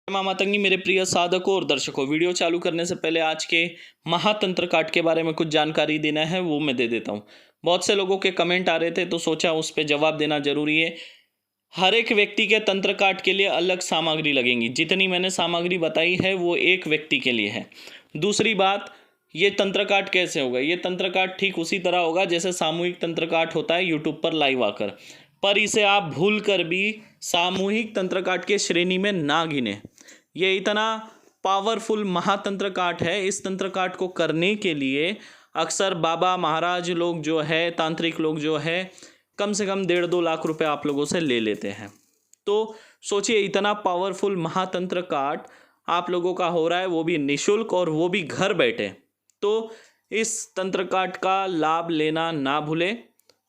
माँ मातंगी मेरे प्रिय साधकों और दर्शकों, वीडियो चालू करने से पहले आज के महातंत्र काट के बारे में कुछ जानकारी देना है, वो मैं दे देता हूँ। बहुत से लोगों के कमेंट आ रहे थे तो सोचा उस पर जवाब देना जरूरी है। हर एक व्यक्ति के तंत्र काट के लिए अलग सामग्री लगेंगी। जितनी मैंने सामग्री बताई है वो एक व्यक्ति के लिए है। दूसरी बात, ये तंत्र काट कैसे होगा? ये तंत्र काट ठीक उसी तरह होगा जैसे सामूहिक तंत्र काट होता है यूट्यूब पर लाइव आकर, पर इसे आप भूल कर भी सामूहिक तंत्र काट के श्रेणी में ना गिने। ये इतना पावरफुल महातंत्र काट है। इस तंत्र काट को करने के लिए अक्सर बाबा महाराज लोग जो है, तांत्रिक लोग जो है, कम से कम 1.5-2 लाख रुपए आप लोगों से ले लेते हैं। तो सोचिए, इतना पावरफुल महातंत्र काट आप लोगों का हो रहा है, वो भी निशुल्क और वो भी घर बैठे। तो इस तंत्र काट का लाभ लेना ना भूलें।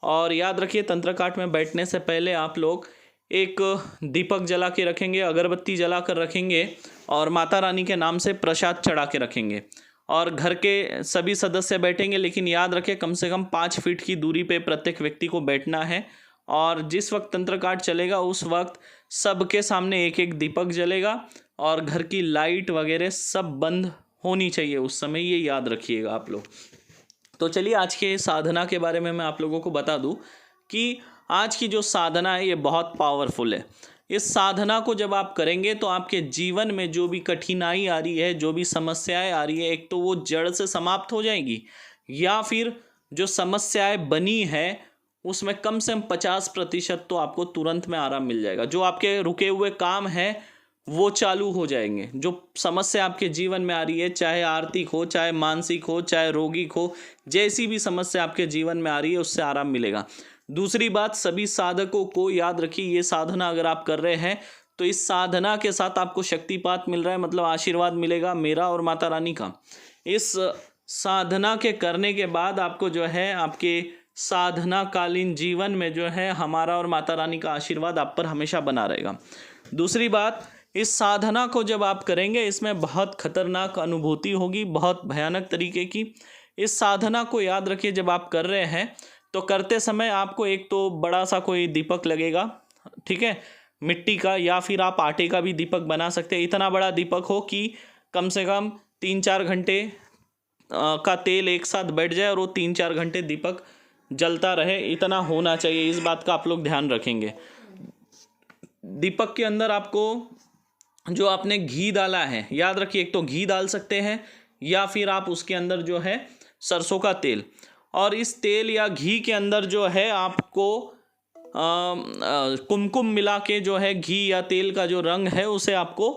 और याद रखिए, तंत्र काट में बैठने से पहले आप लोग एक दीपक जला के रखेंगे, अगरबत्ती जला कर रखेंगे और माता रानी के नाम से प्रसाद चढ़ा के रखेंगे। और घर के सभी सदस्य बैठेंगे, लेकिन याद रखें कम से कम 5 फीट की दूरी पे प्रत्येक व्यक्ति को बैठना है। और जिस वक्त तंत्र काट चलेगा उस वक्त सबके सामने एक एक दीपक जलेगा और घर की लाइट वगैरह सब बंद होनी चाहिए उस समय, ये याद रखिएगा आप लोग। तो चलिए, आज के साधना के बारे में मैं आप लोगों को बता दूं कि आज की जो साधना है ये बहुत पावरफुल है। इस साधना को जब आप करेंगे तो आपके जीवन में जो भी कठिनाई आ रही है, जो भी समस्याएं आ रही है, एक तो वो जड़ से समाप्त हो जाएंगी, या फिर जो समस्याएं बनी है उसमें कम से कम 50% तो आपको तुरंत में आराम मिल जाएगा। जो आपके रुके हुए काम है वो चालू हो जाएंगे। जो समस्या आपके जीवन में आ रही है, चाहे आर्थिक हो, चाहे मानसिक हो, चाहे रोगिक हो, जैसी भी समस्या आपके जीवन में आ रही है उससे आराम मिलेगा। दूसरी बात, सभी साधकों को याद रखिए, ये साधना अगर आप कर रहे हैं तो इस साधना के साथ आपको शक्तिपात मिल रहा है, मतलब आशीर्वाद मिलेगा मेरा और माता रानी का। इस साधना के करने के बाद आपको जो है आपके साधना कालीन जीवन में जो है हमारा और माता रानी का आशीर्वाद आप पर हमेशा बना रहेगा। दूसरी बात, इस साधना को जब आप करेंगे इसमें बहुत खतरनाक अनुभूति होगी, बहुत भयानक तरीके की। इस साधना को याद रखिए, जब आप कर रहे हैं तो करते समय आपको एक तो बड़ा सा कोई दीपक लगेगा, ठीक है, मिट्टी का, या फिर आप आटे का भी दीपक बना सकते हैं। इतना बड़ा दीपक हो कि कम से कम 3-4 घंटे का तेल एक साथ बैठ जाए और वो 3-4 घंटे दीपक जलता रहे, इतना होना चाहिए। इस बात का आप लोग ध्यान रखेंगे। दीपक के अंदर आपको जो आपने घी डाला है, याद रखिए, एक तो घी डाल सकते हैं या फिर आप उसके अंदर जो है सरसों का तेल, और इस तेल या घी के अंदर जो है आपको कुमकुम मिला के जो है घी या तेल का जो रंग है उसे आपको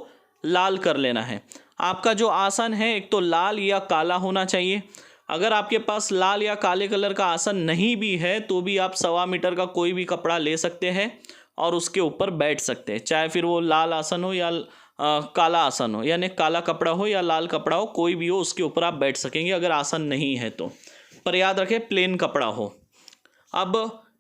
लाल कर लेना है। आपका जो आसन है एक तो लाल या काला होना चाहिए। अगर आपके पास लाल या काले कलर का आसन नहीं भी है तो भी आप 1.25 मीटर का कोई भी कपड़ा ले सकते हैं और उसके ऊपर बैठ सकते हैं, चाहे फिर वो लाल आसन हो या काला आसन हो, यानी काला कपड़ा हो या लाल कपड़ा हो, कोई भी हो उसके ऊपर आप बैठ सकेंगे अगर आसन नहीं है तो। पर याद रखें प्लेन कपड़ा हो। अब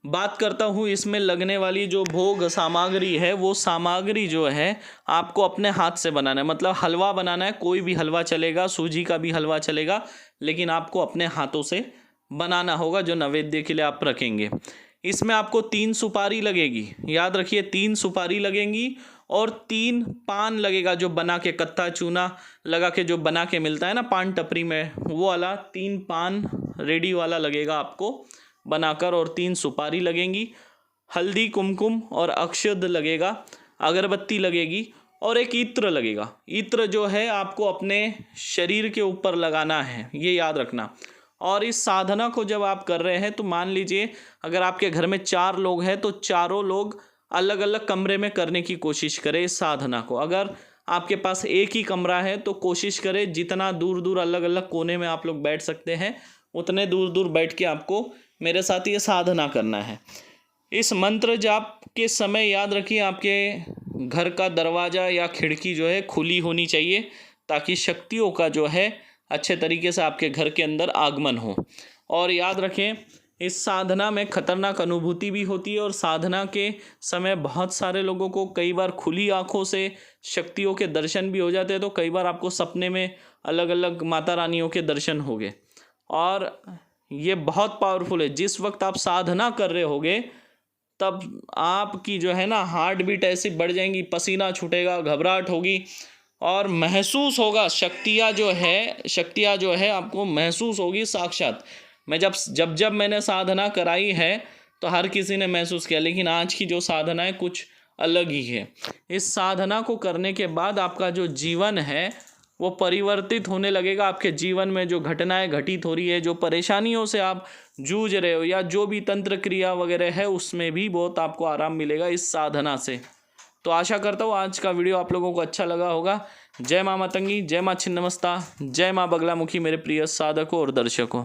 बात करता हूँ इसमें लगने वाली जो भोग सामग्री है, वो सामग्री जो है आपको अपने हाथ से बनाना है। मतलब हलवा बनाना है, कोई भी हलवा चलेगा, सूजी का भी हलवा चलेगा, लेकिन आपको अपने हाथों से बनाना होगा जो नैवेद्य के लिए आप रखेंगे। इसमें आपको 3 सुपारी लगेगी, याद रखिए 3 सुपारी लगेंगी, और 3 पान लगेगा जो बना के, कत्था चूना लगा के जो बना के मिलता है ना पान टपरी में, वो वाला 3 पान रेडी वाला लगेगा आपको बनाकर, और 3 सुपारी लगेंगी। हल्दी, कुमकुम और अक्षत लगेगा, अगरबत्ती लगेगी, और एक इत्र लगेगा। इत्र जो है आपको अपने शरीर के ऊपर लगाना है, ये याद रखना। और इस साधना को जब आप कर रहे हैं तो मान लीजिए अगर आपके घर में 4 लोग हैं तो चारों लोग अलग अलग कमरे में करने की कोशिश करें इस साधना को। अगर आपके पास एक ही कमरा है तो कोशिश करें जितना दूर दूर अलग अलग कोने में आप लोग बैठ सकते हैं उतने दूर दूर बैठ के आपको मेरे साथ ये साधना करना है। इस मंत्र जाप के समय याद रखिए आपके घर का दरवाज़ा या खिड़की जो है खुली होनी चाहिए, ताकि शक्तियों का जो है अच्छे तरीके से आपके घर के अंदर आगमन हो। और याद रखें, इस साधना में खतरनाक अनुभूति भी होती है, और साधना के समय बहुत सारे लोगों को कई बार खुली आंखों से शक्तियों के दर्शन भी हो जाते हैं। तो कई बार आपको सपने में अलग अलग माता रानियों के दर्शन होंगे, और ये बहुत पावरफुल है। जिस वक्त आप साधना कर रहे होगे तब आपकी जो है ना हार्ट बीट ऐसी बढ़ जाएंगी, पसीना छूटेगा, घबराहट होगी और महसूस होगा शक्तियाँ जो है आपको महसूस होगी साक्षात। मैं जब मैंने साधना कराई है तो हर किसी ने महसूस किया, लेकिन आज की जो साधना है कुछ अलग ही है। इस साधना को करने के बाद आपका जो जीवन है वो परिवर्तित होने लगेगा। आपके जीवन में जो घटनाएं घटित हो रही है, जो परेशानियों से आप जूझ रहे हो या जो भी तंत्र क्रिया वगैरह है, उसमें भी बहुत आपको आराम मिलेगा इस साधना से। तो आशा करता हूँ आज का वीडियो आप लोगों को अच्छा लगा होगा। जय माँ मातंगी, जय माँ छिन्नमस्ता, जय माँ बगलामुखी मेरे प्रिय साधकों और दर्शकों।